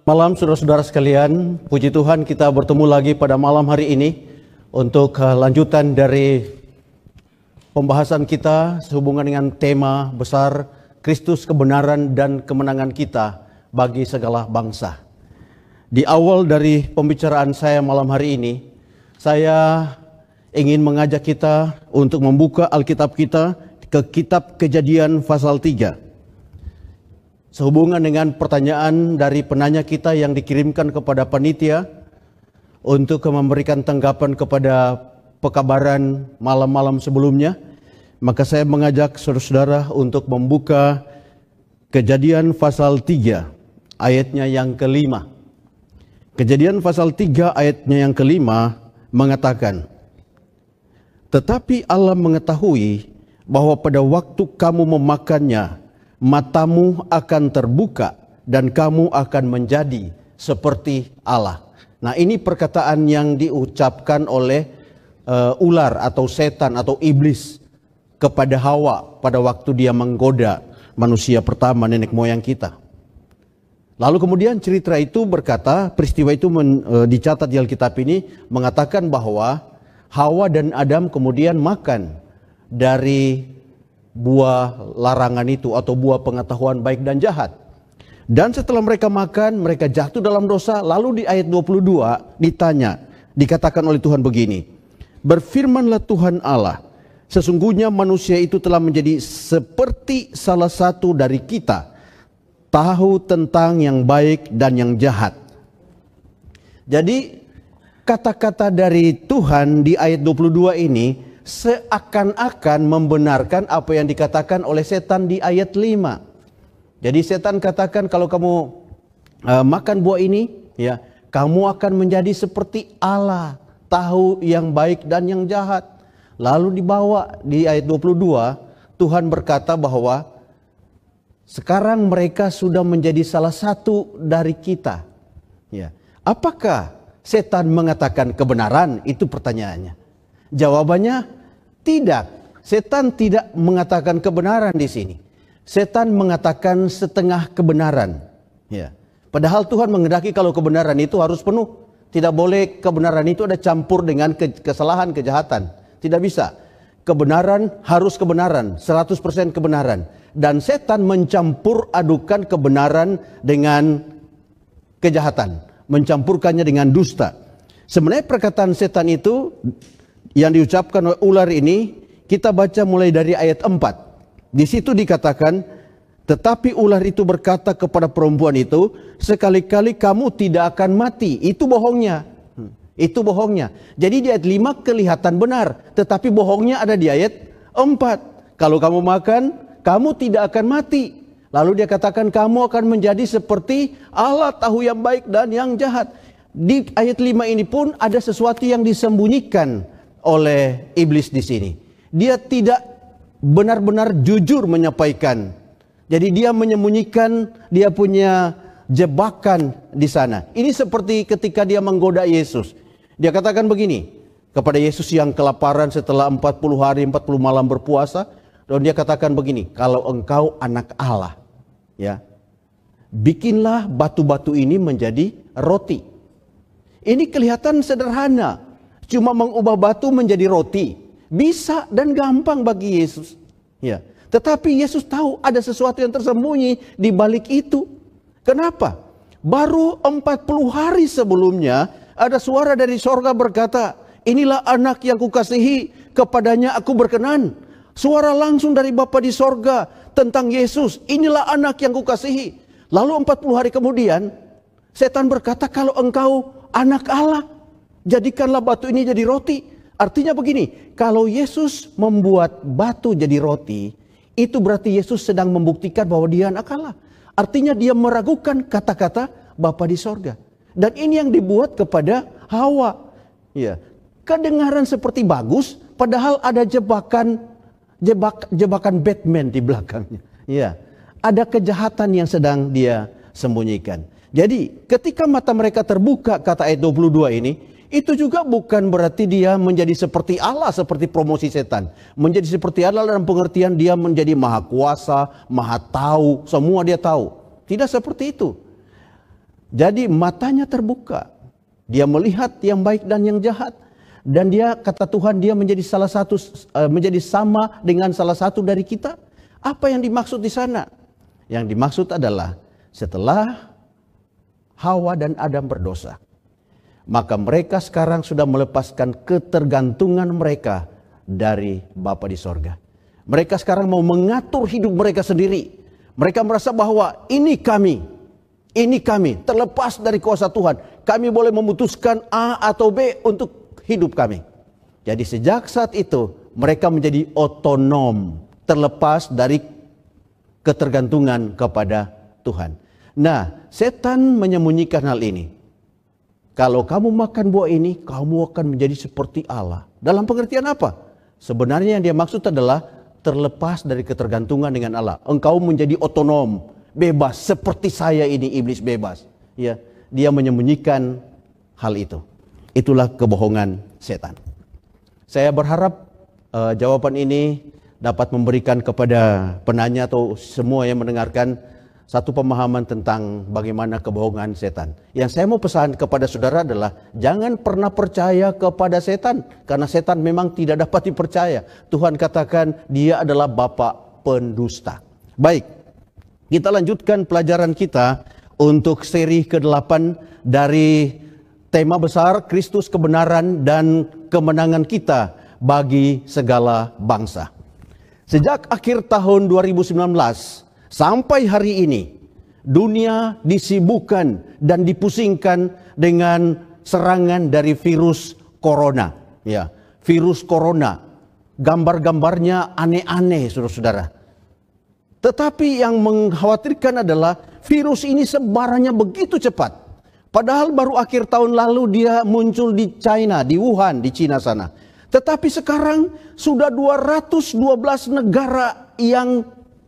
Malam saudara-saudara sekalian, puji Tuhan kita bertemu lagi pada malam hari ini untuk lanjutan dari pembahasan kita sehubungan dengan tema besar Kristus kebenaran dan kemenangan kita bagi segala bangsa. Di awal dari pembicaraan saya malam hari ini, saya ingin mengajak kita untuk membuka Alkitab kita ke kitab Kejadian pasal 3. Sehubungan dengan pertanyaan dari penanya kita yang dikirimkan kepada panitia untuk memberikan tanggapan kepada pekabaran malam-malam sebelumnya, maka saya mengajak saudara-saudara untuk membuka Kejadian pasal 3 ayatnya yang kelima. Kejadian pasal 3 ayatnya yang kelima mengatakan, "Tetapi Allah mengetahui bahwa pada waktu kamu memakannya, matamu akan terbuka dan kamu akan menjadi seperti Allah." Nah, ini perkataan yang diucapkan oleh ular atau setan atau iblis kepada Hawa pada waktu dia menggoda manusia pertama, nenek moyang kita. Lalu kemudian cerita itu berkata, peristiwa itu dicatat di Alkitab ini mengatakan bahwa Hawa dan Adam kemudian makan dari buah larangan itu atau buah pengetahuan baik dan jahat. Dan setelah mereka makan, mereka jatuh dalam dosa. Lalu di ayat 22 dikatakan oleh Tuhan begini, "Berfirmanlah Tuhan Allah, sesungguhnya manusia itu telah menjadi seperti salah satu dari kita, tahu tentang yang baik dan yang jahat." Jadi kata-kata dari Tuhan di ayat 22 ini seakan-akan membenarkan apa yang dikatakan oleh setan di ayat 5. Jadi setan katakan kalau kamu makan buah ini, ya, kamu akan menjadi seperti Allah, tahu yang baik dan yang jahat. Lalu dibawa di ayat 22, Tuhan berkata bahwa sekarang mereka sudah menjadi salah satu dari kita. Ya. Apakah setan mengatakan kebenaran? Itu pertanyaannya. Jawabannya tidak. Setan tidak mengatakan kebenaran di sini. Setan mengatakan setengah kebenaran. Ya. Padahal Tuhan menghendaki kalau kebenaran itu harus penuh. Tidak boleh kebenaran itu ada campur dengan kesalahan, kejahatan. Tidak bisa. Kebenaran harus kebenaran, 100% kebenaran. Dan setan mencampur adukan kebenaran dengan kejahatan. Mencampurkannya dengan dusta. Sebenarnya perkataan setan itu yang diucapkan oleh ular ini, kita baca mulai dari ayat 4. Di situ dikatakan, "Tetapi ular itu berkata kepada perempuan itu, sekali-kali kamu tidak akan mati." Itu bohongnya. Itu bohongnya. Jadi di ayat 5 kelihatan benar, tetapi bohongnya ada di ayat 4. Kalau kamu makan, kamu tidak akan mati. Lalu dia katakan kamu akan menjadi seperti Allah, tahu yang baik dan yang jahat. Di ayat 5 ini pun ada sesuatu yang disembunyikan oleh iblis di sini. Dia tidak benar-benar jujur menyampaikan. Jadi dia menyembunyikan, dia punya jebakan di sana. Ini seperti ketika dia menggoda Yesus. Dia katakan begini kepada Yesus yang kelaparan setelah 40 hari 40 malam berpuasa, dan dia katakan begini, "Kalau engkau anak Allah, ya, bikinlah batu-batu ini menjadi roti." Ini kelihatan sederhana. Cuma mengubah batu menjadi roti. Bisa dan gampang bagi Yesus. Ya. Tetapi Yesus tahu ada sesuatu yang tersembunyi di balik itu. Kenapa? Baru 40 hari sebelumnya ada suara dari sorga berkata, "Inilah anak yang kukasihi, kepadanya aku berkenan." Suara langsung dari Bapa di sorga tentang Yesus. Inilah anak yang kukasihi. Lalu 40 hari kemudian setan berkata, "Kalau engkau anak Allah, jadikanlah batu ini jadi roti." Artinya begini, kalau Yesus membuat batu jadi roti, itu berarti Yesus sedang membuktikan bahwa dia anak Allah. Artinya dia meragukan kata-kata Bapa di sorga. Dan ini yang dibuat kepada Hawa. Ya. Kedengaran seperti bagus, padahal ada jebakan Batman di belakangnya. Ya. Ada kejahatan yang sedang dia sembunyikan. Jadi ketika mata mereka terbuka, kata ayat 22 ini, itu juga bukan berarti dia menjadi seperti Allah, seperti promosi setan. Menjadi seperti Allah dalam pengertian dia menjadi maha kuasa, maha tahu, semua dia tahu. Tidak seperti itu. Jadi matanya terbuka. Dia melihat yang baik dan yang jahat. Dan dia, kata Tuhan, dia menjadi menjadi sama dengan salah satu dari kita. Apa yang dimaksud di sana? Yang dimaksud adalah setelah Hawa dan Adam berdosa, maka mereka sekarang sudah melepaskan ketergantungan mereka dari Bapa di sorga. Mereka sekarang mau mengatur hidup mereka sendiri. Mereka merasa bahwa ini kami terlepas dari kuasa Tuhan. Kami boleh memutuskan A atau B untuk hidup kami. Jadi sejak saat itu mereka menjadi otonom, terlepas dari ketergantungan kepada Tuhan. Nah, setan menyembunyikan hal ini. Kalau kamu makan buah ini, kamu akan menjadi seperti Allah. Dalam pengertian apa? Sebenarnya yang dia maksud adalah terlepas dari ketergantungan dengan Allah. Engkau menjadi otonom, bebas seperti saya ini, iblis bebas. Ya, dia menyembunyikan hal itu. Itulah kebohongan setan. Saya berharap jawaban ini dapat memberikan kepada penanya atau semua yang mendengarkan satu pemahaman tentang bagaimana kebohongan setan. Yang saya mau pesan kepada saudara adalah jangan pernah percaya kepada setan, karena setan memang tidak dapat dipercaya. Tuhan katakan dia adalah bapa pendusta. Baik, kita lanjutkan pelajaran kita untuk seri ke-8 dari tema besar Kristus kebenaran dan kemenangan kita bagi segala bangsa. Sejak akhir tahun 2019 sampai hari ini, dunia disibukkan dan dipusingkan dengan serangan dari virus corona. Ya, virus corona, gambar-gambarnya aneh-aneh, saudara-saudara. Tetapi yang mengkhawatirkan adalah virus ini sebarannya begitu cepat. Padahal baru akhir tahun lalu dia muncul di China, di Wuhan, di Cina sana. Tetapi sekarang sudah 212 negara yang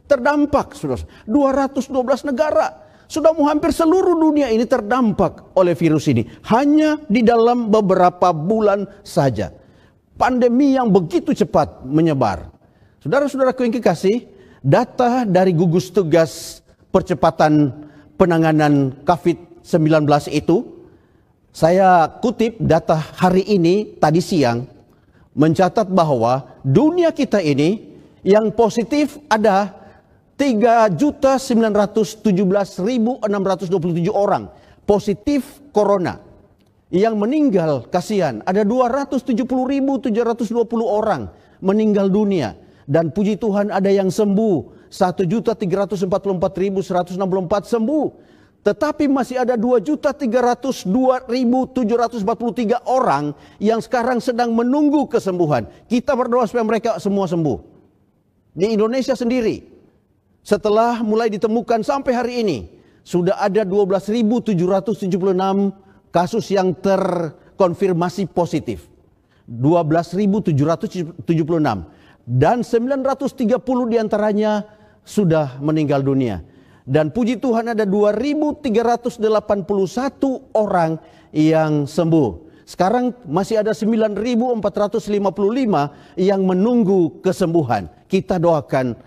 terdampak, saudara. 212 negara. Sudah hampir seluruh dunia ini terdampak oleh virus ini. Hanya di dalam beberapa bulan saja. Pandemi yang begitu cepat menyebar. Saudara-saudaraku yang kekasih, data dari gugus tugas percepatan penanganan COVID-19 itu, saya kutip data hari ini, tadi siang, mencatat bahwa dunia kita ini yang positif ada 3.917.627 orang positif corona. Yang meninggal, kasihan, ada 270.720 orang meninggal dunia. Dan puji Tuhan ada yang sembuh, 1.344.164 sembuh. Tetapi masih ada 2.302.743 orang yang sekarang sedang menunggu kesembuhan. Kita berdoa supaya mereka semua sembuh. Di Indonesia sendiri, setelah mulai ditemukan sampai hari ini, sudah ada 12.776 kasus yang terkonfirmasi positif. 12.776. Dan 930 diantaranya sudah meninggal dunia. Dan puji Tuhan ada 2.381 orang yang sembuh. Sekarang masih ada 9.455 yang menunggu kesembuhan. Kita doakan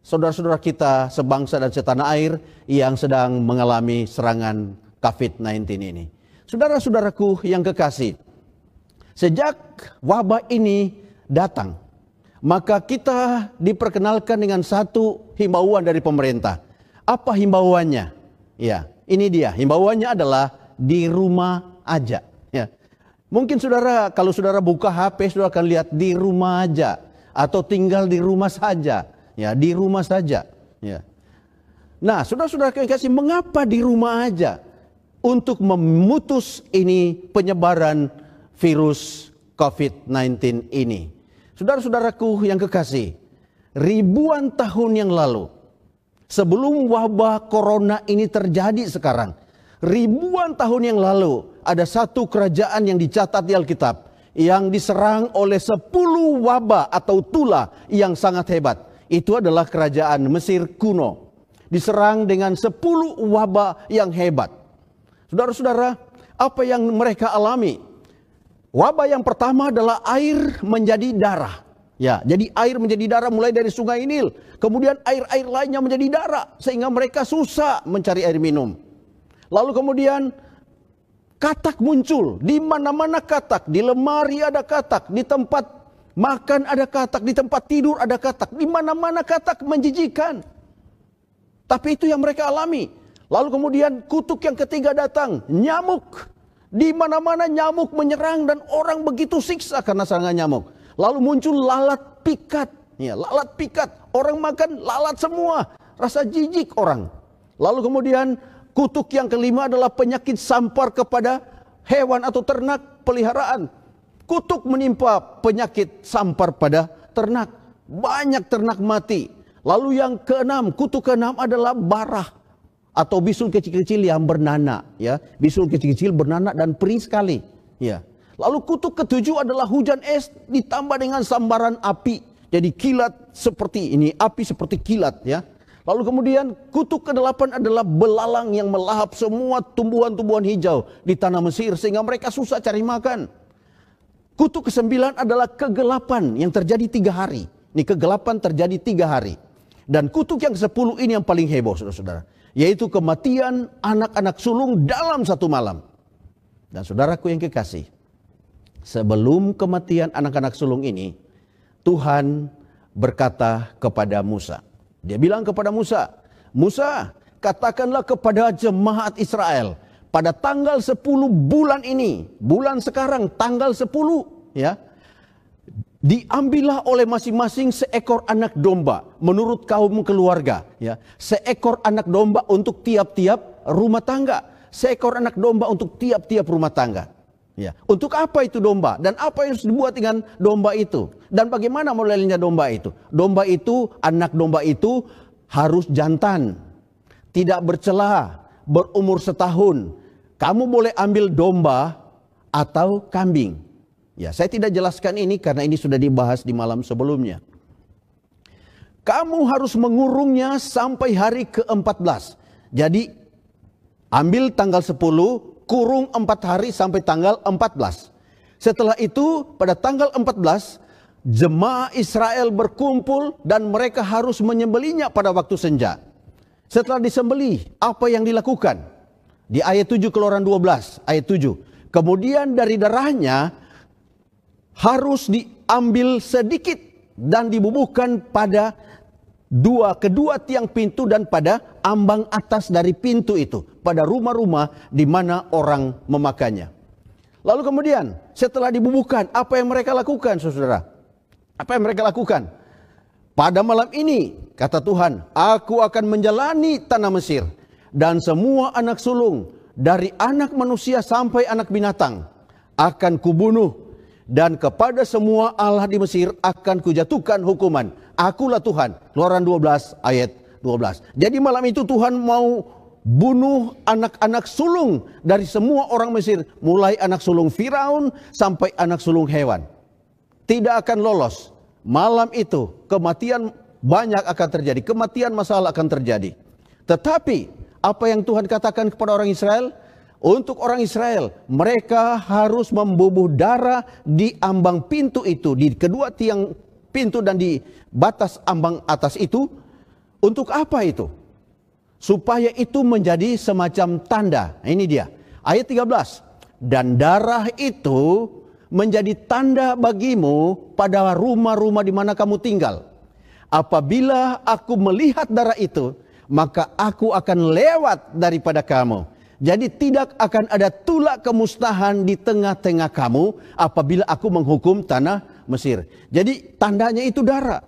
saudara-saudara kita sebangsa dan setanah air yang sedang mengalami serangan COVID-19 ini. Saudara-saudaraku yang kekasih, sejak wabah ini datang, maka kita diperkenalkan dengan satu himbauan dari pemerintah. Apa himbauannya? Ya, ini dia. Himbauannya adalah di rumah aja. Ya. Mungkin saudara, kalau saudara buka HP, saudara akan lihat di rumah aja. Atau tinggal di rumah saja. Ya, di rumah saja. Ya. Nah, saudara-saudara yang kasih, mengapa di rumah aja? Untuk memutus ini penyebaran virus COVID-19 ini. Saudara-saudaraku yang kekasih, ribuan tahun yang lalu, sebelum wabah corona ini terjadi sekarang, ribuan tahun yang lalu, ada satu kerajaan yang dicatat di Alkitab, yang diserang oleh 10 wabah atau tula yang sangat hebat. Itu adalah kerajaan Mesir kuno. Diserang dengan 10 wabah yang hebat. Saudara-saudara, apa yang mereka alami? Wabah yang pertama adalah air menjadi darah. Ya, jadi air menjadi darah mulai dari Sungai Nil. Kemudian air-air lainnya menjadi darah sehingga mereka susah mencari air minum. Lalu kemudian katak muncul, di mana-mana katak, di lemari ada katak, di tempat makan ada katak, di tempat tidur ada katak, di mana-mana katak menjijikan. Tapi itu yang mereka alami. Lalu kemudian kutuk yang ketiga datang, nyamuk. Di mana-mana nyamuk menyerang dan orang begitu siksa karena serangan nyamuk. Lalu muncul lalat pikat. Ya, lalat pikat, orang makan lalat semua, rasa jijik orang. Lalu kemudian kutuk yang kelima adalah penyakit sampar kepada hewan atau ternak peliharaan. Kutuk menimpa penyakit sampar pada ternak. Banyak ternak mati. Lalu yang keenam, kutuk keenam adalah barah atau bisul kecil-kecil yang bernana. Ya, bisul kecil-kecil bernana dan perih sekali. Ya. Lalu kutuk ketujuh adalah hujan es ditambah dengan sambaran api. Jadi kilat seperti ini, api seperti kilat ya. Lalu kemudian kutuk ke-8 adalah belalang yang melahap semua tumbuhan-tumbuhan hijau di tanah Mesir sehingga mereka susah cari makan. Kutuk ke-9 adalah kegelapan yang terjadi 3 hari. Ini kegelapan terjadi 3 hari. Dan kutuk yang ke-10 ini yang paling heboh saudara-saudara. Yaitu kematian anak-anak sulung dalam 1 malam. Dan saudaraku yang kekasih, sebelum kematian anak-anak sulung ini, Tuhan berkata kepada Musa. Dia bilang kepada Musa, Musa, katakanlah kepada jemaat Israel, pada tanggal 10 bulan ini, bulan sekarang tanggal 10 ya, diambillah oleh masing-masing seekor anak domba menurut kaum keluarga ya, seekor anak domba untuk tiap-tiap rumah tangga, seekor anak domba untuk tiap-tiap rumah tangga. Ya, untuk apa itu domba dan apa yang harus dibuat dengan domba itu dan bagaimana modelnya domba itu? Domba itu, anak domba itu harus jantan, tidak bercela, berumur setahun. Kamu boleh ambil domba atau kambing. Ya, saya tidak jelaskan ini karena ini sudah dibahas di malam sebelumnya. Kamu harus mengurungnya sampai hari ke-14. Jadi ambil tanggal 10, kurung 4 hari sampai tanggal 14. Setelah itu pada tanggal 14 jemaah Israel berkumpul dan mereka harus menyembelihnya pada waktu senja. Setelah disembelih, apa yang dilakukan? Di ayat 7 Keluaran 12 ayat 7. Kemudian dari darahnya harus diambil sedikit dan dibubuhkan pada kedua tiang pintu dan pada ambang atas dari pintu itu, pada rumah-rumah di mana orang memakannya. Lalu kemudian setelah dibubuhkan, apa yang mereka lakukan saudara? Apa yang mereka lakukan? Pada malam ini kata Tuhan, aku akan menjalani tanah Mesir dan semua anak sulung dari anak manusia sampai anak binatang akan kubunuh, dan kepada semua Allah di Mesir akan kujatuhkan hukuman. Akulah Tuhan. Keluaran 12 ayat 12. Jadi malam itu Tuhan mau bunuh anak-anak sulung dari semua orang Mesir. Mulai anak sulung Firaun sampai anak sulung hewan. Tidak akan lolos. Malam itu kematian banyak akan terjadi. Kematian masalah akan terjadi. Tetapi apa yang Tuhan katakan kepada orang Israel? Untuk orang Israel, mereka harus membubuh darah di ambang pintu itu, di kedua tiang pintu dan di batas ambang atas itu. Untuk apa itu? Supaya itu menjadi semacam tanda. Nah, ini dia. Ayat 13. Dan darah itu menjadi tanda bagimu pada rumah-rumah di mana kamu tinggal. Apabila aku melihat darah itu, maka aku akan lewat daripada kamu. Jadi tidak akan ada tulak kemusnahan di tengah-tengah kamu apabila aku menghukum tanah Mesir. Jadi tandanya itu darah.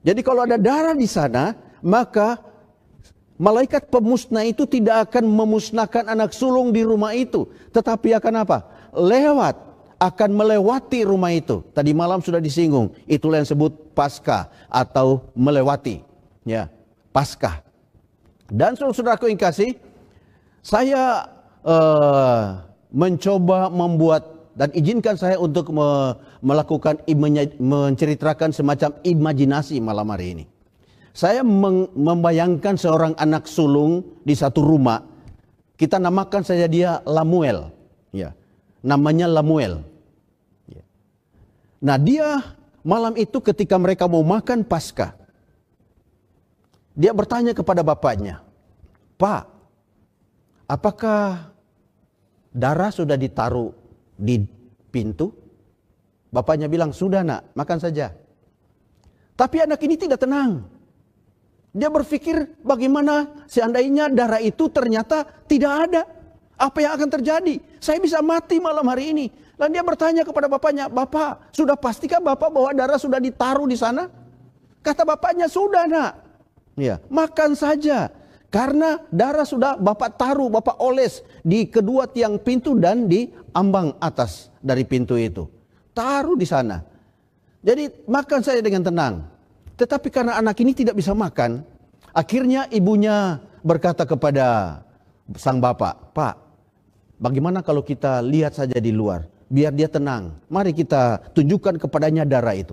Jadi kalau ada darah di sana, maka malaikat pemusnah itu tidak akan memusnahkan anak sulung di rumah itu. Tetapi akan apa? Lewat, akan melewati rumah itu. Tadi malam sudah disinggung. Itulah yang disebut Paskah atau melewati. Ya, Paskah. Dan saudara-saudaraku yang kasih, saya mencoba membuat dan izinkan saya untuk melakukan menceritakan semacam imajinasi malam hari ini. Saya membayangkan seorang anak sulung di satu rumah. Kita namakan saja dia Lamuel. Ya, namanya Lamuel. Ya. Nah dia malam itu ketika mereka mau makan Paskah, dia bertanya kepada bapaknya, Pak, apakah darah sudah ditaruh di pintu? Bapaknya bilang, sudah nak, makan saja. Tapi anak ini tidak tenang. Dia berpikir bagaimana seandainya darah itu ternyata tidak ada. Apa yang akan terjadi? Saya bisa mati malam hari ini. Lalu dia bertanya kepada bapaknya, Bapak, sudah pastikah Bapak bahwa darah sudah ditaruh di sana? Kata bapaknya, sudah nak. Ya, makan saja. Karena darah sudah Bapak taruh, Bapak oles di kedua tiang pintu dan di ambang atas dari pintu itu. Taruh di sana. Jadi makan saja dengan tenang. Tetapi karena anak ini tidak bisa makan, akhirnya ibunya berkata kepada sang bapak, Pak, bagaimana kalau kita lihat saja di luar, biar dia tenang. Mari kita tunjukkan kepadanya darah itu.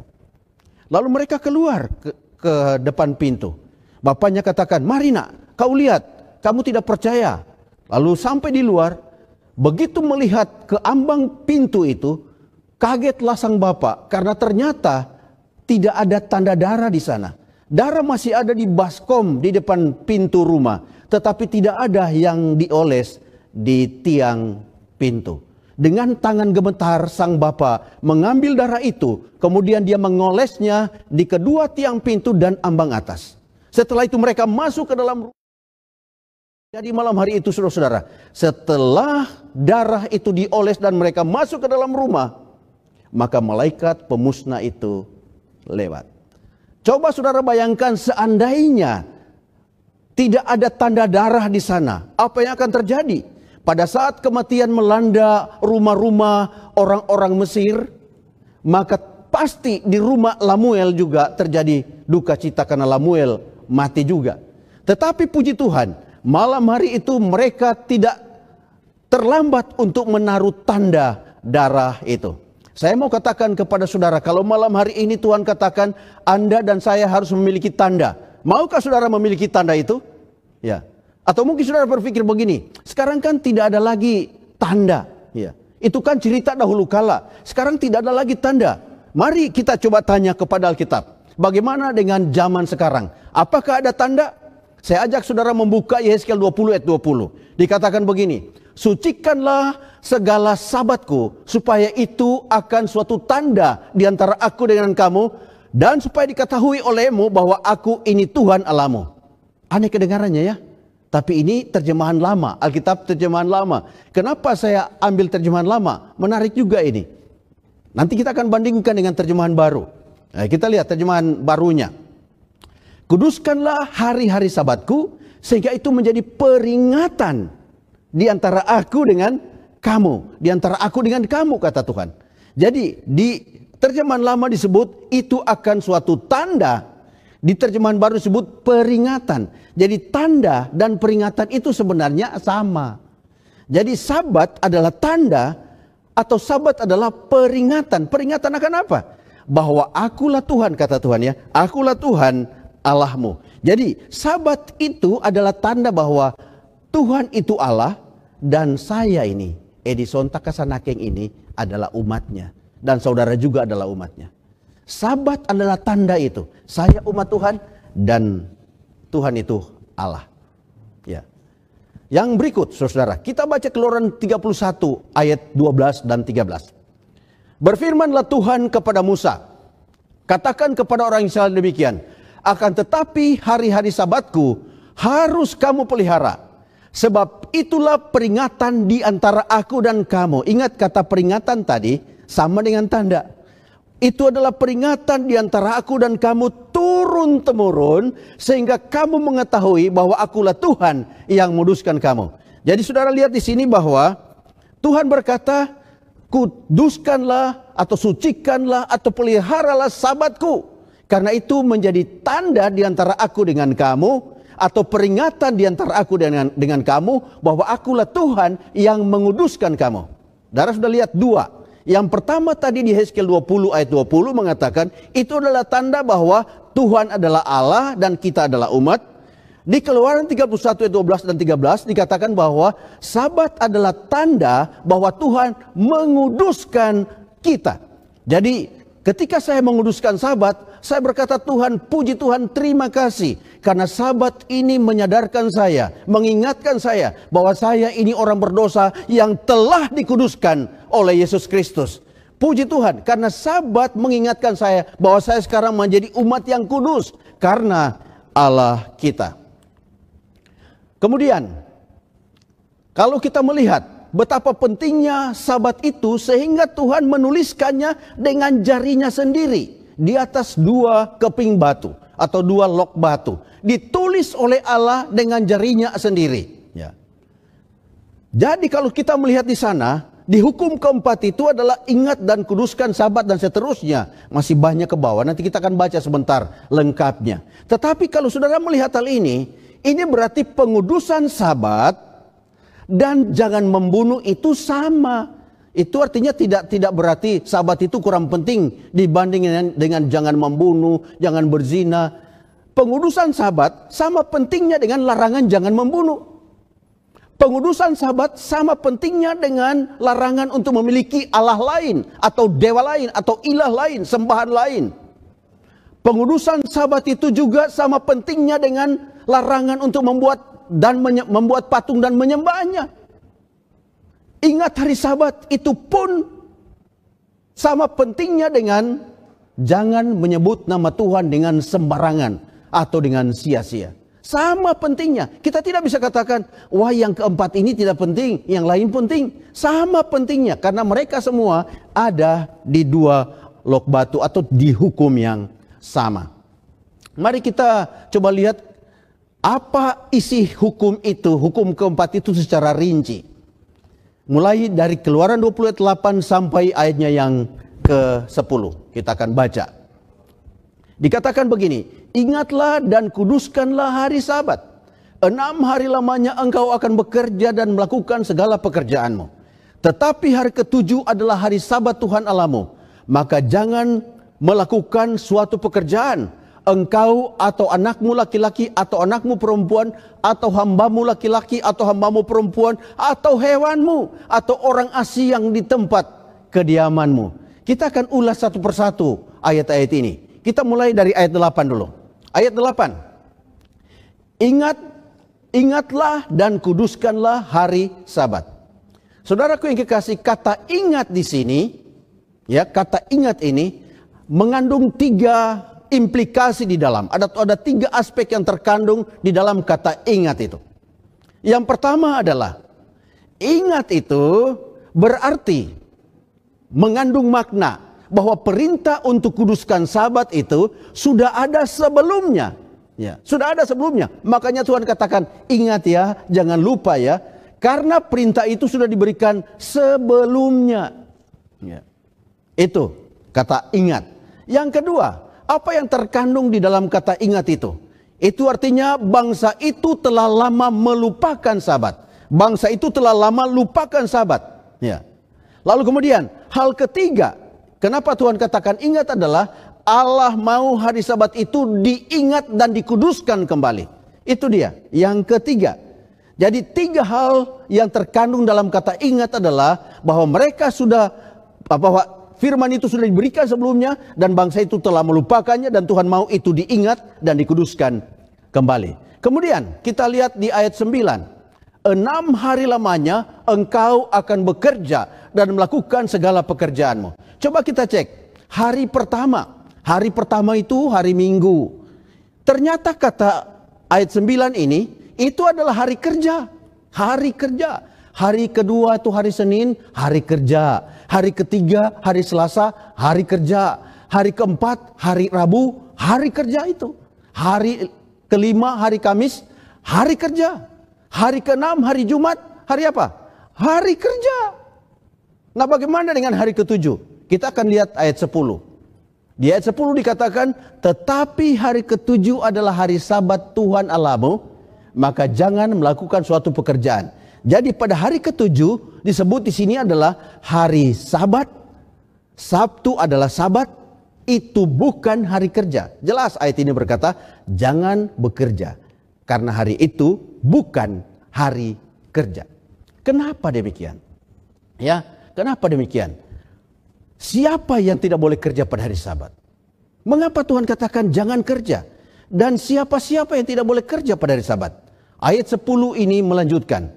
Lalu mereka keluar ke depan pintu. Bapaknya katakan, mari nak, kau lihat, kamu tidak percaya. Lalu sampai di luar, begitu melihat ke ambang pintu itu, kagetlah sang bapak karena ternyata tidak ada tanda darah di sana. Darah masih ada di baskom di depan pintu rumah, tetapi tidak ada yang dioles di tiang pintu. Dengan tangan gemetar sang bapak mengambil darah itu, kemudian dia mengolesnya di kedua tiang pintu dan ambang atas. Setelah itu mereka masuk ke dalam rumah. Jadi malam hari itu saudara-saudara, setelah darah itu dioles dan mereka masuk ke dalam rumah, maka malaikat pemusnah itu lewat. Coba saudara bayangkan seandainya tidak ada tanda darah di sana, apa yang akan terjadi? Pada saat kematian melanda rumah-rumah orang-orang Mesir, maka pasti di rumah Lamuel juga terjadi duka cita karena Lamuel mati juga. Tetapi puji Tuhan, malam hari itu mereka tidak terlambat untuk menaruh tanda darah itu. Saya mau katakan kepada saudara, kalau malam hari ini Tuhan katakan Anda dan saya harus memiliki tanda. Maukah saudara memiliki tanda itu? Ya. Atau mungkin saudara berpikir begini, sekarang kan tidak ada lagi tanda. Ya. Itu kan cerita dahulu kala. Sekarang tidak ada lagi tanda. Mari kita coba tanya kepada Alkitab. Bagaimana dengan zaman sekarang? Apakah ada tanda? Saya ajak saudara membuka Yehezkiel 20 ayat 20. Dikatakan begini, sucikanlah segala sabatku, supaya itu akan suatu tanda di antara aku dengan kamu, dan supaya diketahui olehmu bahwa aku ini Tuhan Allahmu. Aneh kedengarannya ya, tapi ini terjemahan lama, Alkitab terjemahan lama. Kenapa saya ambil terjemahan lama? Menarik juga ini. Nanti kita akan bandingkan dengan terjemahan baru. Nah, kita lihat terjemahan barunya. Kuduskanlah hari-hari sabatku, sehingga itu menjadi peringatan di antara aku dengan kamu, di antara aku dengan kamu, kata Tuhan. Jadi di terjemahan lama disebut itu akan suatu tanda, di terjemahan baru disebut peringatan. Jadi tanda dan peringatan itu sebenarnya sama. Jadi sabat adalah tanda atau sabat adalah peringatan. Peringatan akan apa? Bahwa akulah Tuhan, kata Tuhan ya, akulah Tuhan Allahmu. Jadi sabat itu adalah tanda bahwa Tuhan itu Allah dan saya ini, Edison Takasanakeng ini adalah umatnya. Dan saudara juga adalah umatnya. Sabat adalah tanda itu. Saya umat Tuhan dan Tuhan itu Allah. Ya. Yang berikut saudara, kita baca Keluaran 31 ayat 12 dan 13. Berfirmanlah Tuhan kepada Musa, katakan kepada orang Israel demikian, akan tetapi hari-hari sabatku harus kamu pelihara. Sebab itulah peringatan di antara aku dan kamu. Ingat kata peringatan tadi sama dengan tanda. Itu adalah peringatan di antara aku dan kamu turun-temurun, sehingga kamu mengetahui bahwa akulah Tuhan yang menguduskan kamu. Jadi saudara lihat di sini bahwa Tuhan berkata, kuduskanlah atau sucikanlah atau peliharalah sabatku. Karena itu menjadi tanda di antara aku dengan kamu, atau peringatan di antara aku dengan kamu, bahwa akulah Tuhan yang menguduskan kamu. Saudara sudah lihat dua. Yang pertama tadi di Yehezkiel 20 ayat 20 mengatakan itu adalah tanda bahwa Tuhan adalah Allah dan kita adalah umat. Di Keluaran 31 ayat 12 dan 13 dikatakan bahwa sabat adalah tanda bahwa Tuhan menguduskan kita. Jadi Ketika saya menguduskan Sabat, saya berkata, Tuhan, puji Tuhan, terima kasih. Karena Sabat ini menyadarkan saya, mengingatkan saya bahwa saya ini orang berdosa yang telah dikuduskan oleh Yesus Kristus. Puji Tuhan, karena Sabat mengingatkan saya bahwa saya sekarang menjadi umat yang kudus karena Allah kita. Kemudian, kalau kita melihat betapa pentingnya Sabat itu, sehingga Tuhan menuliskannya dengan jarinya sendiri di atas 2 keping batu atau 2 lok batu. Ditulis oleh Allah dengan jarinya sendiri. Ya. Jadi kalau kita melihat di sana, di hukum keempat itu adalah ingat dan kuduskan Sabat dan seterusnya. Masih banyak ke bawah, nanti kita akan baca sebentar lengkapnya. Tetapi kalau saudara melihat hal ini berarti pengudusan Sabat dan jangan membunuh itu sama. Itu artinya tidak berarti Sabat itu kurang penting dibanding dengan jangan membunuh, jangan berzina. Pengudusan Sabat sama pentingnya dengan larangan jangan membunuh. Pengudusan Sabat sama pentingnya dengan larangan untuk memiliki Allah lain atau dewa lain atau ilah lain, sembahan lain. Pengudusan Sabat itu juga sama pentingnya dengan larangan untuk membuat patung dan menyembahnya. Ingat hari Sabat itu pun sama pentingnya dengan jangan menyebut nama Tuhan dengan sembarangan atau dengan sia-sia. Sama pentingnya. Kita tidak bisa katakan, wah yang keempat ini tidak penting, yang lain penting. Sama pentingnya karena mereka semua ada di 2 lok batu atau di hukum yang sama. Mari kita coba lihat apa isi hukum itu, hukum keempat itu secara rinci. Mulai dari Keluaran 20 ayat 8 sampai ayatnya yang ke-10. Kita akan baca. Dikatakan begini, ingatlah dan kuduskanlah hari Sabat. 6 hari lamanya engkau akan bekerja dan melakukan segala pekerjaanmu. Tetapi hari ke-7 adalah hari Sabat Tuhan Allahmu. Maka jangan melakukan suatu pekerjaan, engkau atau anakmu laki-laki atau anakmu perempuan atau hambamu laki-laki atau hambamu perempuan atau hewanmu atau orang asing yang di tempat kediamanmu. Kita akan ulas satu persatu ayat-ayat ini. Kita mulai dari ayat 8 dulu. Ayat 8. Ingatlah dan kuduskanlah hari Sabat. Saudaraku yang kekasih, kata ingat di sini, ya, kata ingat ini mengandung 3 implikasi di dalam. Ada 3 aspek yang terkandung di dalam kata ingat itu. Yang pertama adalah ingat itu berarti mengandung makna bahwa perintah untuk kuduskan Sabat itu sudah ada sebelumnya. Ya, sudah ada sebelumnya. Makanya Tuhan katakan ingat ya, jangan lupa ya. Karena perintah itu sudah diberikan sebelumnya. Ya. Itu kata ingat. Yang kedua, apa yang terkandung di dalam kata ingat itu? Itu artinya bangsa itu telah lama melupakan Sabat. Bangsa itu telah lama lupakan Sabat. Ya. Lalu kemudian hal ketiga, kenapa Tuhan katakan ingat adalah Allah mau hari Sabat itu diingat dan dikuduskan kembali. Itu dia. Yang ketiga. Jadi 3 hal yang terkandung dalam kata ingat adalah bahwa mereka sudah, bahwa firman itu sudah diberikan sebelumnya dan bangsa itu telah melupakannya dan Tuhan mau itu diingat dan dikuduskan kembali. Kemudian kita lihat di ayat 9. 6 hari lamanya engkau akan bekerja dan melakukan segala pekerjaanmu. Coba kita cek. Hari pertama. Hari pertama itu hari Minggu. Ternyata kata ayat 9 ini itu adalah hari kerja. Hari kerja. Hari kedua itu hari Senin, hari kerja. Hari ketiga, hari Selasa, hari kerja. Hari keempat, hari Rabu, hari kerja itu. Hari kelima, hari Kamis, hari kerja. Hari keenam, hari Jumat, hari apa? Hari kerja. Nah, bagaimana dengan hari ketujuh? Kita akan lihat ayat 10. Di ayat 10 dikatakan, tetapi hari ketujuh adalah hari Sabat Tuhan Allahmu, maka jangan melakukan suatu pekerjaan. Jadi pada hari ketujuh disebut di sini adalah hari Sabat. Sabtu adalah Sabat. Itu bukan hari kerja. Jelas ayat ini berkata jangan bekerja. Karena hari itu bukan hari kerja. Kenapa demikian? Ya, kenapa demikian? Siapa yang tidak boleh kerja pada hari Sabat? Mengapa Tuhan katakan jangan kerja? Dan siapa-siapa yang tidak boleh kerja pada hari Sabat? Ayat 10 ini melanjutkan.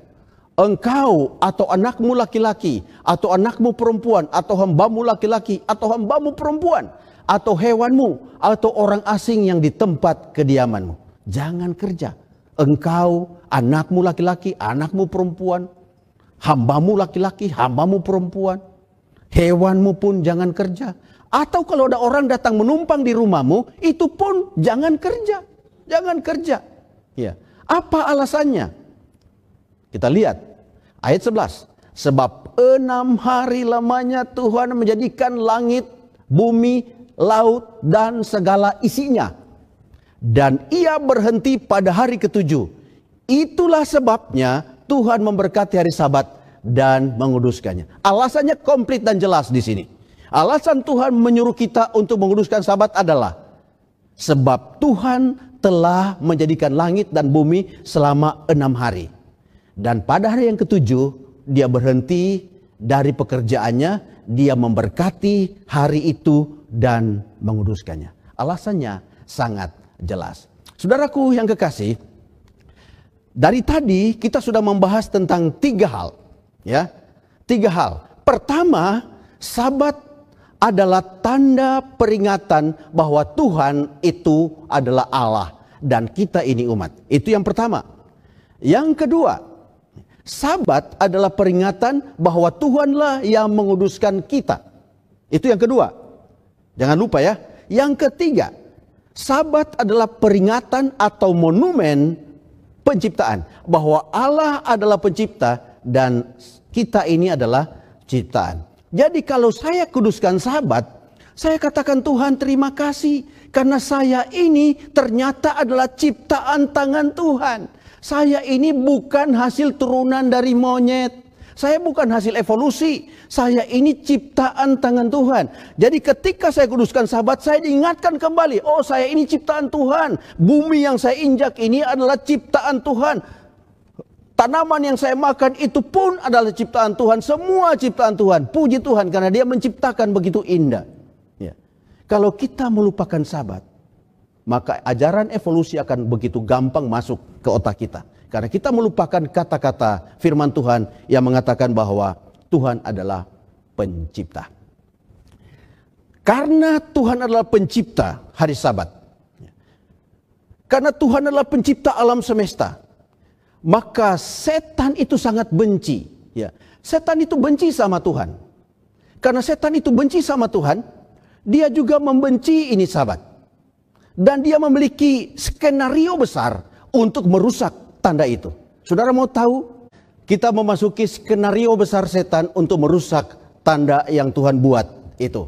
Engkau atau anakmu laki-laki, atau anakmu perempuan, atau hambamu laki-laki, atau hambamu perempuan, atau hewanmu, atau orang asing yang di tempat kediamanmu. Jangan kerja. Engkau, anakmu laki-laki, anakmu perempuan, hambamu laki-laki, hambamu perempuan, hewanmu pun jangan kerja. Atau kalau ada orang datang menumpang di rumahmu, itu pun jangan kerja. Jangan kerja. Ya. Apa alasannya? Kita lihat ayat 11. Sebab 6 hari lamanya Tuhan menjadikan langit, bumi, laut, dan segala isinya. Dan ia berhenti pada hari ketujuh. Itulah sebabnya Tuhan memberkati hari Sabat dan menguduskannya. Alasannya komplit dan jelas di sini. Alasan Tuhan menyuruh kita untuk menguduskan Sabat adalah sebab Tuhan telah menjadikan langit dan bumi selama 6 hari. Dan pada hari yang ketujuh dia berhenti dari pekerjaannya, dia memberkati hari itu dan menguduskannya. Alasannya sangat jelas. Saudaraku yang kekasih, dari tadi kita sudah membahas tentang 3 hal. Ya, 3 hal. Pertama, Sabat adalah tanda peringatan bahwa Tuhan itu adalah Allah dan kita ini umat. Itu yang pertama. Yang kedua, Sabat adalah peringatan bahwa Tuhanlah yang menguduskan kita. Itu yang kedua. Jangan lupa ya. Yang ketiga, Sabat adalah peringatan atau monumen penciptaan. Bahwa Allah adalah pencipta dan kita ini adalah ciptaan. Jadi kalau saya kuduskan Sabat, saya katakan Tuhan terima kasih. Karena saya ini ternyata adalah ciptaan tangan Tuhan. Saya ini bukan hasil turunan dari monyet. Saya bukan hasil evolusi. Saya ini ciptaan tangan Tuhan. Jadi ketika saya kuduskan Sabat, saya diingatkan kembali. Oh, saya ini ciptaan Tuhan. Bumi yang saya injak ini adalah ciptaan Tuhan. Tanaman yang saya makan itu pun adalah ciptaan Tuhan. Semua ciptaan Tuhan. Puji Tuhan karena dia menciptakan begitu indah. Ya. Kalau kita melupakan Sabat, maka ajaran evolusi akan begitu gampang masuk ke otak kita. Karena kita melupakan kata-kata firman Tuhan yang mengatakan bahwa Tuhan adalah pencipta. Karena Tuhan adalah pencipta hari Sabat. Karena Tuhan adalah pencipta alam semesta. Maka setan itu sangat benci. Ya. Setan itu benci sama Tuhan. Karena setan itu benci sama Tuhan, dia juga membenci ini Sabat. Dan dia memiliki skenario besar untuk merusak tanda itu. Saudara mau tahu? Kita memasuki skenario besar setan untuk merusak tanda yang Tuhan buat itu.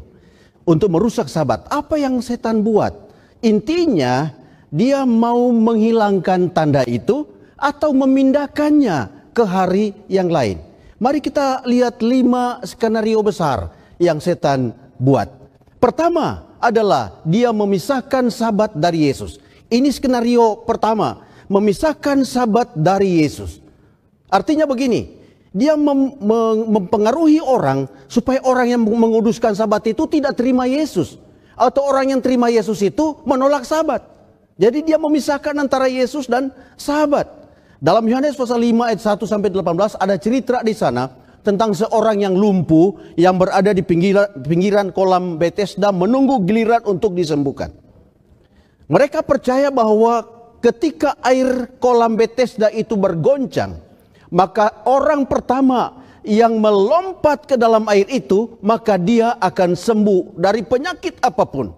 Untuk merusak Sabat. Apa yang setan buat? Intinya dia mau menghilangkan tanda itu atau memindahkannya ke hari yang lain. Mari kita lihat 5 skenario besar yang setan buat. Pertama adalah dia memisahkan Sabat dari Yesus. Ini skenario pertama, memisahkan Sabat dari Yesus. Artinya begini, dia mempengaruhi orang supaya orang yang menguduskan Sabat itu tidak terima Yesus. Atau orang yang terima Yesus itu menolak Sabat. Jadi dia memisahkan antara Yesus dan Sabat. Dalam Yohanes pasal 5 ayat 1 sampai 18 ada cerita di sana tentang seorang yang lumpuh yang berada di pinggiran kolam Bethesda menunggu giliran untuk disembuhkan. Mereka percaya bahwa ketika air kolam Bethesda itu bergoncang, maka orang pertama yang melompat ke dalam air itu, maka dia akan sembuh dari penyakit apapun.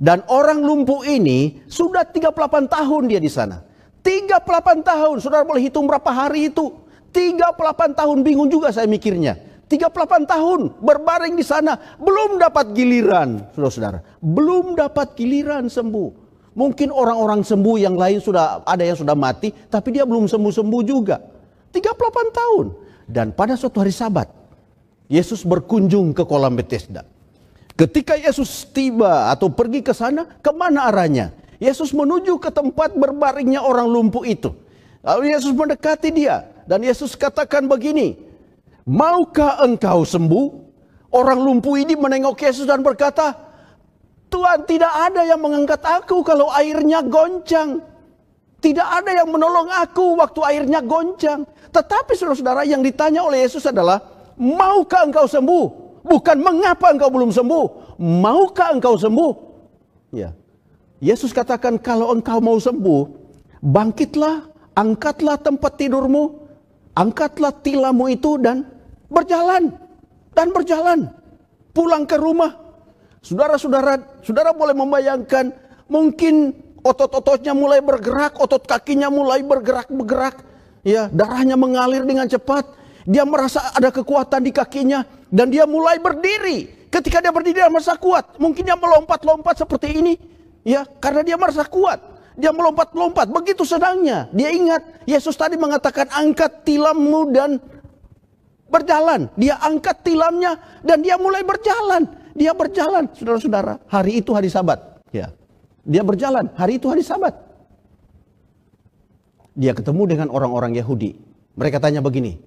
Dan orang lumpuh ini sudah 38 tahun dia di sana. 38 tahun, saudara boleh hitung berapa hari itu. 38 tahun, bingung juga saya mikirnya. 38 tahun berbaring di sana, belum dapat giliran, saudara-saudara. Belum dapat giliran sembuh. Mungkin orang-orang sembuh yang lain sudah ada yang sudah mati, tapi dia belum sembuh-sembuh juga. 38 tahun. Dan pada suatu hari Sabat, Yesus berkunjung ke kolam Bethesda. Ketika Yesus tiba atau pergi ke sana, kemana arahnya? Yesus menuju ke tempat berbaringnya orang lumpuh itu. Lalu Yesus mendekati dia. Dan Yesus katakan begini, maukah engkau sembuh? Orang lumpuh ini menengok Yesus dan berkata, Tuhan, tidak ada yang mengangkat aku kalau airnya goncang. Tidak ada yang menolong aku waktu airnya goncang. Tetapi saudara-saudara, yang ditanya oleh Yesus adalah, maukah engkau sembuh? Bukan mengapa engkau belum sembuh. Maukah engkau sembuh? Ya. Yesus katakan, kalau engkau mau sembuh, bangkitlah, angkatlah tempat tidurmu, angkatlah tilammu itu dan berjalan. Dan berjalan. Pulang ke rumah. Saudara boleh membayangkan, mungkin otot-ototnya mulai bergerak, otot kakinya mulai bergerak-bergerak. Ya, darahnya mengalir dengan cepat. Dia merasa ada kekuatan di kakinya dan dia mulai berdiri. Ketika dia berdiri dia merasa kuat. Mungkin dia melompat-lompat seperti ini. Ya, karena dia merasa kuat. Dia melompat-lompat. Begitu sedangnya. Dia ingat Yesus tadi mengatakan, angkat tilammu dan berjalan. Dia angkat tilamnya dan dia mulai berjalan. Dia berjalan, saudara-saudara. Hari itu hari Sabat. Ya. Dia berjalan, hari itu hari Sabat. Dia ketemu dengan orang-orang Yahudi. Mereka tanya begini,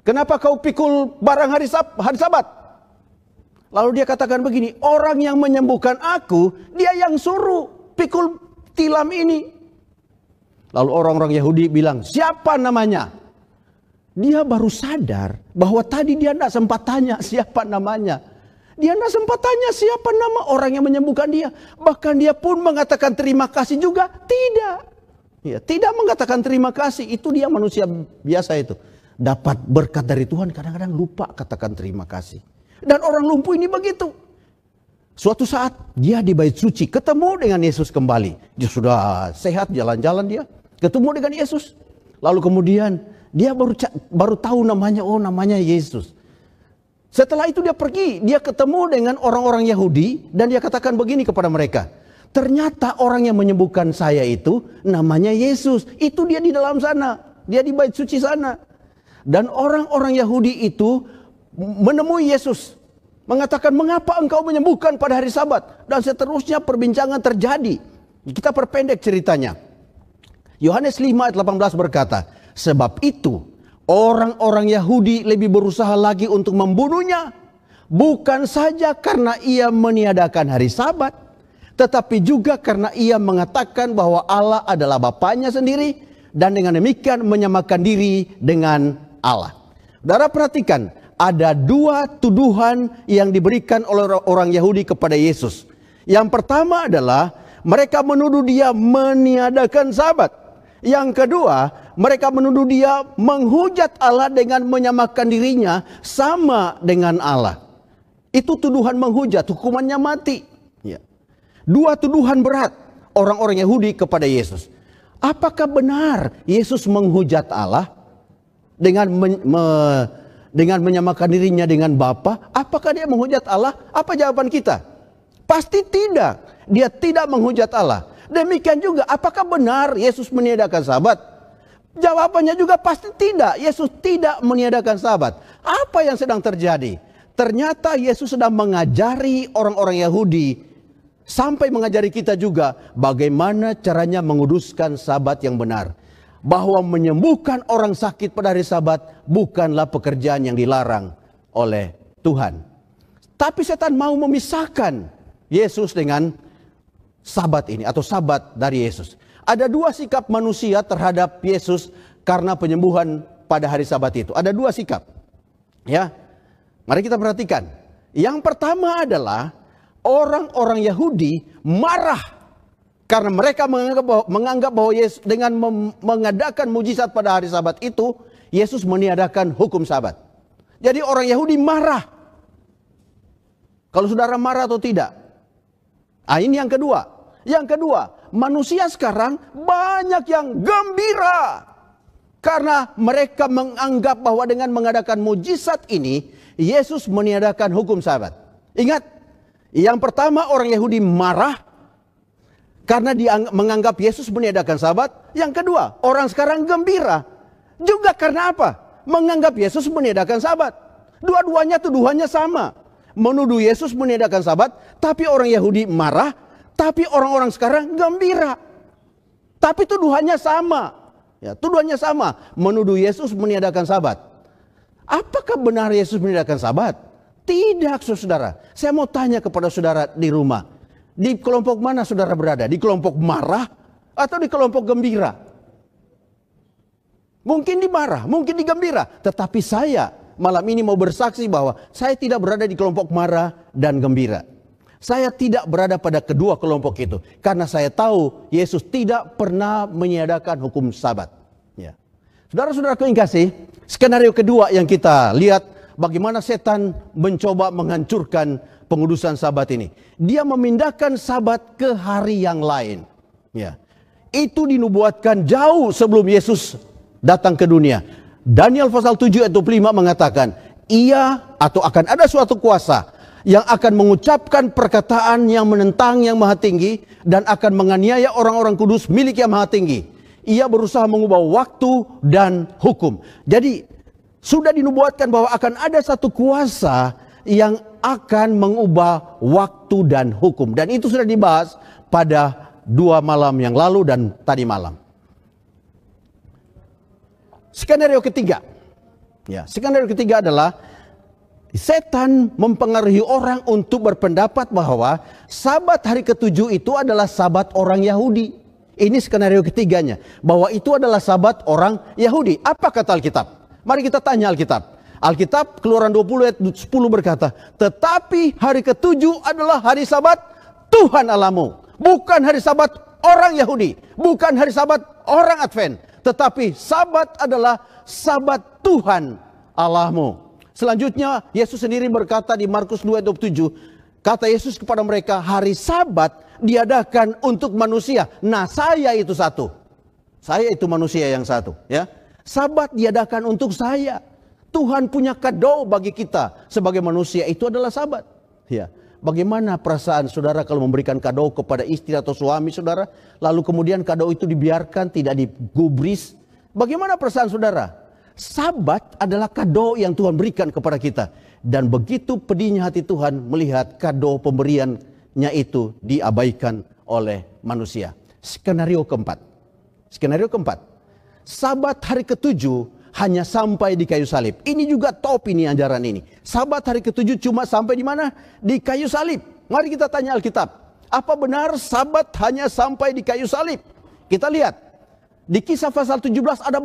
kenapa kau pikul barang hari Sabat? Lalu dia katakan begini, orang yang menyembuhkan aku, dia yang suruh pikul tilam ini. Lalu orang-orang Yahudi bilang, siapa namanya? Dia baru sadar bahwa tadi dia tidak sempat tanya siapa namanya. Dia tidak sempat tanya siapa nama orang yang menyembuhkan dia. Bahkan dia pun mengatakan terima kasih juga. Tidak. Ya, tidak mengatakan terima kasih. Itu dia manusia biasa itu. Dapat berkat dari Tuhan kadang-kadang lupa katakan terima kasih. Dan orang lumpuh ini begitu. Suatu saat dia di bait suci ketemu dengan Yesus kembali. Dia sudah sehat jalan-jalan dia. Ketemu dengan Yesus. Lalu kemudian dia baru tahu namanya. Oh, namanya Yesus. Setelah itu dia pergi, dia ketemu dengan orang-orang Yahudi dan dia katakan begini kepada mereka. Ternyata orang yang menyembuhkan saya itu namanya Yesus. Itu dia di dalam sana, dia di bait suci sana. Dan orang-orang Yahudi itu menemui Yesus. Mengatakan, mengapa engkau menyembuhkan pada hari Sabat? Dan seterusnya perbincangan terjadi. Kita perpendek ceritanya. Yohanes 5 ayat 18 berkata, sebab itu orang-orang Yahudi lebih berusaha lagi untuk membunuhnya. Bukan saja karena ia meniadakan hari Sabat, tetapi juga karena ia mengatakan bahwa Allah adalah Bapanya sendiri. Dan dengan demikian menyamakan diri dengan Allah. Saudara perhatikan, ada dua tuduhan yang diberikan oleh orang Yahudi kepada Yesus. Yang pertama adalah mereka menuduh dia meniadakan Sabat. Yang kedua, mereka menuduh dia menghujat Allah dengan menyamakan dirinya sama dengan Allah. Itu tuduhan menghujat, hukumannya mati. Ya. Dua tuduhan berat orang-orang Yahudi kepada Yesus. Apakah benar Yesus menghujat Allah dengan menyamakan dirinya dengan Bapa? Apakah dia menghujat Allah? Apa jawaban kita? Pasti tidak. Dia tidak menghujat Allah. Demikian juga, apakah benar Yesus meniadakan Sabat? Jawabannya juga pasti tidak. Yesus tidak meniadakan Sabat. Apa yang sedang terjadi? Ternyata Yesus sedang mengajari orang-orang Yahudi, sampai mengajari kita juga, bagaimana caranya menguduskan Sabat yang benar. Bahwa menyembuhkan orang sakit pada hari Sabat bukanlah pekerjaan yang dilarang oleh Tuhan. Tapi setan mau memisahkan Yesus dengan Sabat ini atau Sabat dari Yesus. Ada dua sikap manusia terhadap Yesus karena penyembuhan pada hari Sabat itu. Ada dua sikap. Ya. Mari kita perhatikan. Yang pertama adalah orang-orang Yahudi marah karena mereka menganggap bahwa Yesus dengan mengadakan mujizat pada hari Sabat itu, Yesus meniadakan hukum Sabat. Jadi orang Yahudi marah. Kalau saudara marah atau tidak? Ini yang kedua. Yang kedua, manusia sekarang banyak yang gembira. Karena mereka menganggap bahwa dengan mengadakan mujizat ini, Yesus meniadakan hukum Sabat. Ingat, yang pertama orang Yahudi marah karena dia menganggap Yesus meniadakan Sabat. Yang kedua, orang sekarang gembira. Juga karena apa? Menganggap Yesus meniadakan Sabat. Dua-duanya tuduhannya sama. Menuduh Yesus meniadakan Sabat, tapi orang Yahudi marah. Tapi orang-orang sekarang gembira. Tapi tuduhannya sama. Ya, tuduhannya sama. Menuduh Yesus meniadakan Sabat. Apakah benar Yesus meniadakan Sabat? Tidak, saudara. Saya mau tanya kepada saudara di rumah. Di kelompok mana saudara berada? Di kelompok marah atau di kelompok gembira? Mungkin di marah, mungkin di gembira. Tetapi saya malam ini mau bersaksi bahwa saya tidak berada di kelompok marah dan gembira. Saya tidak berada pada kedua kelompok itu. Karena saya tahu Yesus tidak pernah meniadakan hukum sabat. Ya. Saudara-saudara yang kasih, skenario kedua yang kita lihat, bagaimana setan mencoba menghancurkan pengudusan sabat ini. Dia memindahkan sabat ke hari yang lain. Ya. Itu dinubuatkan jauh sebelum Yesus datang ke dunia. Daniel pasal 7 ayat 25 mengatakan, ia atau akan ada suatu kuasa yang akan mengucapkan perkataan yang menentang yang maha tinggi dan akan menganiaya orang-orang kudus milik yang maha tinggi. Ia berusaha mengubah waktu dan hukum. Jadi sudah dinubuatkan bahwa akan ada satu kuasa yang akan mengubah waktu dan hukum. Dan itu sudah dibahas pada 2 malam yang lalu dan tadi malam. Skenario ketiga. Ya, skenario ketiga adalah setan mempengaruhi orang untuk berpendapat bahwa sabat hari ketujuh itu adalah sabat orang Yahudi. Ini skenario ketiganya. Bahwa itu adalah sabat orang Yahudi. Apa kata Alkitab? Mari kita tanya Alkitab. Alkitab Keluaran 20 ayat 10 berkata, tetapi hari ketujuh adalah hari sabat Tuhan Allahmu. Bukan hari sabat orang Yahudi. Bukan hari sabat orang Advent. Tetapi sabat adalah sabat Tuhan Allahmu. Selanjutnya Yesus sendiri berkata di Markus 2 ayat 27. Kata Yesus kepada mereka, hari sabat diadakan untuk manusia. Nah, saya itu satu. Saya itu manusia yang satu. Ya. Sabat diadakan untuk saya. Tuhan punya kado bagi kita sebagai manusia, itu adalah sabat. Ya. Bagaimana perasaan saudara kalau memberikan kado kepada istri atau suami saudara, lalu kemudian kado itu dibiarkan, tidak digubris? Bagaimana perasaan saudara? Sabat adalah kado yang Tuhan berikan kepada kita. Dan begitu pedihnya hati Tuhan melihat kado pemberiannya itu diabaikan oleh manusia. Skenario keempat. Skenario keempat. Sabat hari ketujuh hanya sampai di kayu salib. Ini juga top ini ajaran ini. Sabat hari ketujuh cuma sampai di mana? Di kayu salib. Mari kita tanya Alkitab. Apa benar sabat hanya sampai di kayu salib? Kita lihat. Di Kisah pasal 17 ada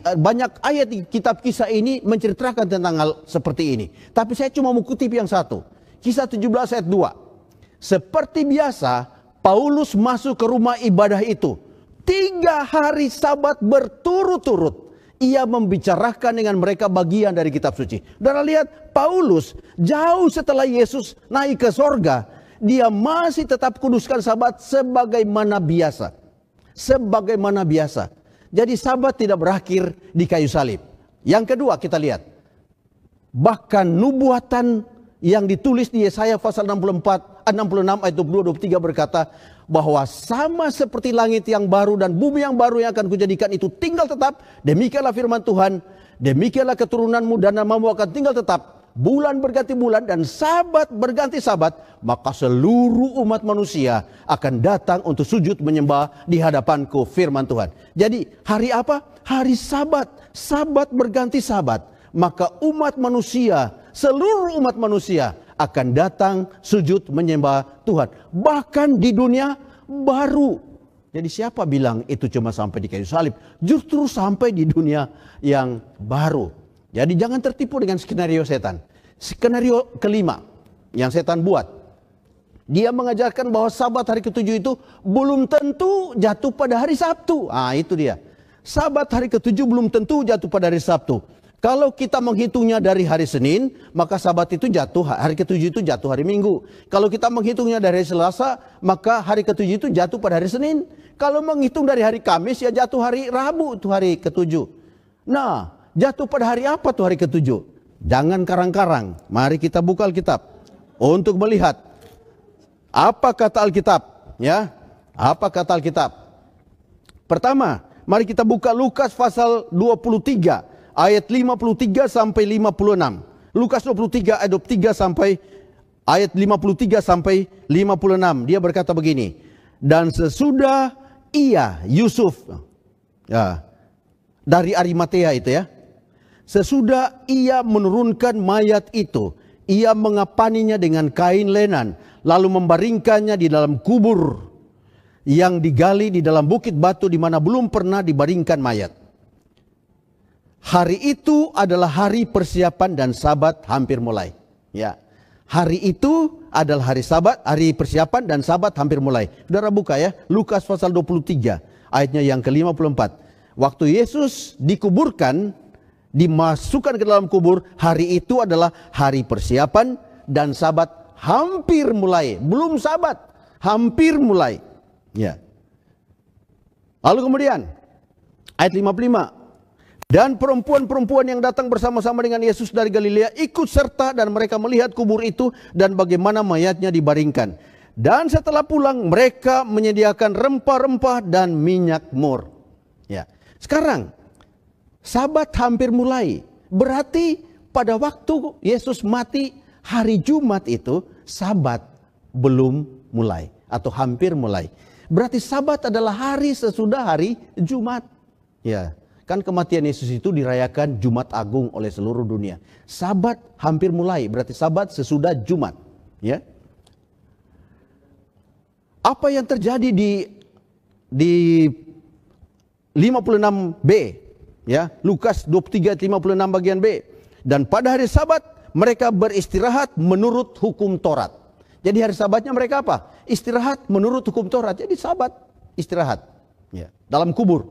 banyak ayat di kitab Kisah ini menceritakan tentang hal seperti ini. Tapi saya cuma mau kutip yang satu. Kisah 17 ayat 2. Seperti biasa, Paulus masuk ke rumah ibadah itu. 3 hari sabat berturut-turut. Ia membicarakan dengan mereka bagian dari kitab suci. Saudara lihat, Paulus jauh setelah Yesus naik ke sorga, dia masih tetap kuduskan sabat sebagaimana biasa. Sebagaimana biasa. Jadi sabat tidak berakhir di kayu salib. Yang kedua kita lihat. Bahkan nubuatan yang ditulis di Yesaya pasal 66 ayat 22-23 berkata bahwa sama seperti langit yang baru dan bumi yang baru yang akan kujadikan itu tinggal tetap. Demikianlah firman Tuhan. Demikianlah keturunanmu dan namamu akan tinggal tetap. Bulan berganti bulan dan sabat berganti sabat. Maka seluruh umat manusia akan datang untuk sujud menyembah di hadapanku, firman Tuhan. Jadi hari apa? Hari sabat. Sabat berganti sabat. Maka umat manusia, seluruh umat manusia akan datang sujud menyembah Tuhan. Bahkan di dunia baru. Jadi siapa bilang itu cuma sampai di kayu salib? Justru sampai di dunia yang baru. Jadi jangan tertipu dengan skenario setan. Skenario kelima yang setan buat. Dia mengajarkan bahwa sabat hari ketujuh itu belum tentu jatuh pada hari Sabtu. Ah, itu dia. Sabat hari ketujuh belum tentu jatuh pada hari Sabtu. Kalau kita menghitungnya dari hari Senin, maka sabat itu jatuh, hari ketujuh itu jatuh hari Minggu. Kalau kita menghitungnya dari hari Selasa, maka hari ketujuh itu jatuh pada hari Senin. Kalau menghitung dari hari Kamis, ya jatuh hari Rabu itu hari ketujuh. Nah, jatuh pada hari apa tuh hari ketujuh? Jangan karang-karang. Mari kita buka Alkitab untuk melihat apa kata Alkitab, ya. Apa kata Alkitab? Pertama, mari kita buka Lukas pasal 23 ayat 53 sampai 56. Lukas 23 ayat 23 sampai ayat 53 sampai 56. Dia berkata begini. Dan sesudah ia Yusuf, ya, dari Arimatea itu ya. Sesudah ia menurunkan mayat itu, ia mengapaninya dengan kain lenan, lalu membaringkannya di dalam kubur yang digali di dalam bukit batu di mana belum pernah dibaringkan mayat. Hari itu adalah hari persiapan dan Sabat hampir mulai. Ya, hari itu adalah hari Sabat, hari persiapan dan Sabat hampir mulai. Saudara buka ya, Lukas pasal 23 ayatnya yang ke-54. Waktu Yesus dikuburkan, dimasukkan ke dalam kubur, hari itu adalah hari persiapan dan Sabat hampir mulai. Belum Sabat, hampir mulai. Ya. Lalu kemudian ayat 55. Dan perempuan-perempuan yang datang bersama-sama dengan Yesus dari Galilea ikut serta dan mereka melihat kubur itu dan bagaimana mayatnya dibaringkan. Dan setelah pulang mereka menyediakan rempah-rempah dan minyak mur. Ya. Sekarang Sabat hampir mulai. Berarti pada waktu Yesus mati hari Jumat itu Sabat belum mulai atau hampir mulai. Berarti Sabat adalah hari sesudah hari Jumat. Ya. Kan kematian Yesus itu dirayakan Jumat Agung oleh seluruh dunia. Sabat hampir mulai, berarti Sabat sesudah Jumat. Ya. Apa yang terjadi di 56b, ya, Lukas 23 56 bagian B. Dan pada hari Sabat mereka beristirahat menurut hukum Taurat. Jadi hari Sabatnya mereka apa? Istirahat menurut hukum Taurat. Jadi Sabat istirahat. Ya, dalam kubur.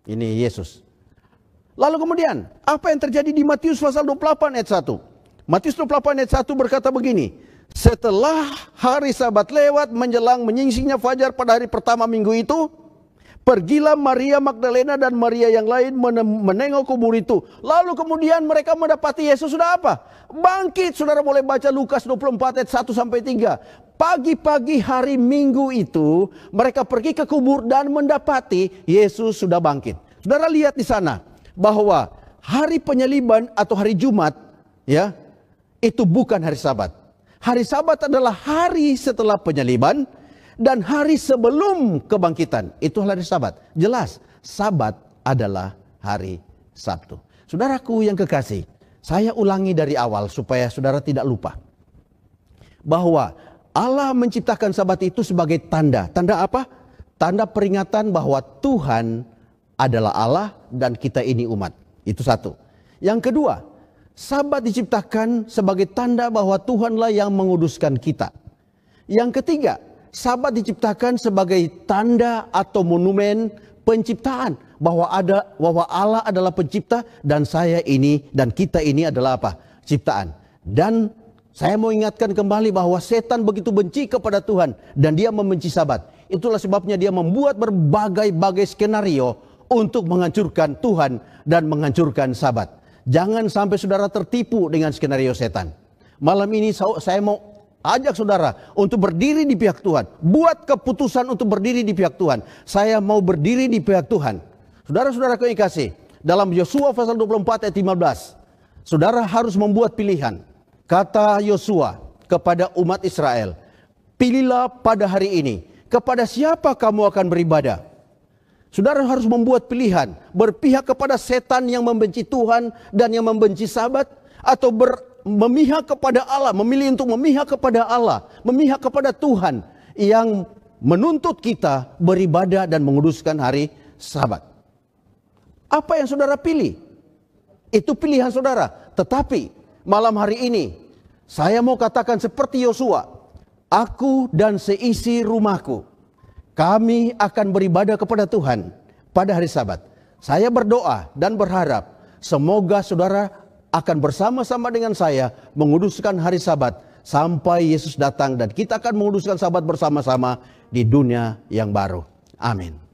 Ini Yesus. Lalu kemudian, apa yang terjadi di Matius pasal 28 ayat 1? Matius 28 ayat 1 berkata begini. Setelah hari Sabat lewat menjelang menyingsingnya fajar pada hari pertama minggu itu, pergilah Maria Magdalena dan Maria yang lain menengok kubur itu. Lalu kemudian mereka mendapati Yesus sudah apa? Bangkit. Saudara boleh baca Lukas 24 ayat 1 sampai 3. Pagi-pagi hari Minggu itu mereka pergi ke kubur dan mendapati Yesus sudah bangkit. Saudara lihat di sana bahwa hari penyaliban atau hari Jumat, ya, itu bukan hari Sabat. Hari Sabat adalah hari setelah penyaliban dan hari sebelum kebangkitan. Itu hari Sabat. Jelas, Sabat adalah hari Sabtu. Saudaraku yang kekasih, saya ulangi dari awal supaya saudara tidak lupa. Bahwa Allah menciptakan Sabat itu sebagai tanda. Tanda apa? Tanda peringatan bahwa Tuhan adalah Allah dan kita ini umat. Itu satu. Yang kedua, Sabat diciptakan sebagai tanda bahwa Tuhanlah yang menguduskan kita. Yang ketiga, Sabat diciptakan sebagai tanda atau monumen penciptaan bahwa Allah adalah pencipta dan saya ini dan kita ini adalah apa? Ciptaan. Dan saya mau ingatkan kembali bahwa setan begitu benci kepada Tuhan dan dia membenci Sabat. Itulah sebabnya dia membuat berbagai-bagai skenario untuk menghancurkan Tuhan dan menghancurkan Sabat. Jangan sampai saudara tertipu dengan skenario setan. Malam ini saya mau ajak saudara untuk berdiri di pihak Tuhan. Buat keputusan untuk berdiri di pihak Tuhan. Saya mau berdiri di pihak Tuhan. Saudara-saudara yang kasih, dalam Yosua pasal 24 ayat 15, saudara harus membuat pilihan. Kata Yosua kepada umat Israel, pilihlah pada hari ini kepada siapa kamu akan beribadah. Saudara harus membuat pilihan, berpihak kepada setan yang membenci Tuhan dan yang membenci Sabat, atau memihak kepada Allah, memilih untuk memihak kepada Allah, memihak kepada Tuhan yang menuntut kita beribadah dan menguduskan hari Sabat. Apa yang saudara pilih? Itu pilihan saudara. Tetapi malam hari ini saya mau katakan seperti Yosua, aku dan seisi rumahku, kami akan beribadah kepada Tuhan pada hari Sabat. Saya berdoa dan berharap semoga saudara akan bersama-sama dengan saya menguduskan hari Sabat sampai Yesus datang dan kita akan menguduskan Sabat bersama-sama di dunia yang baru. Amin.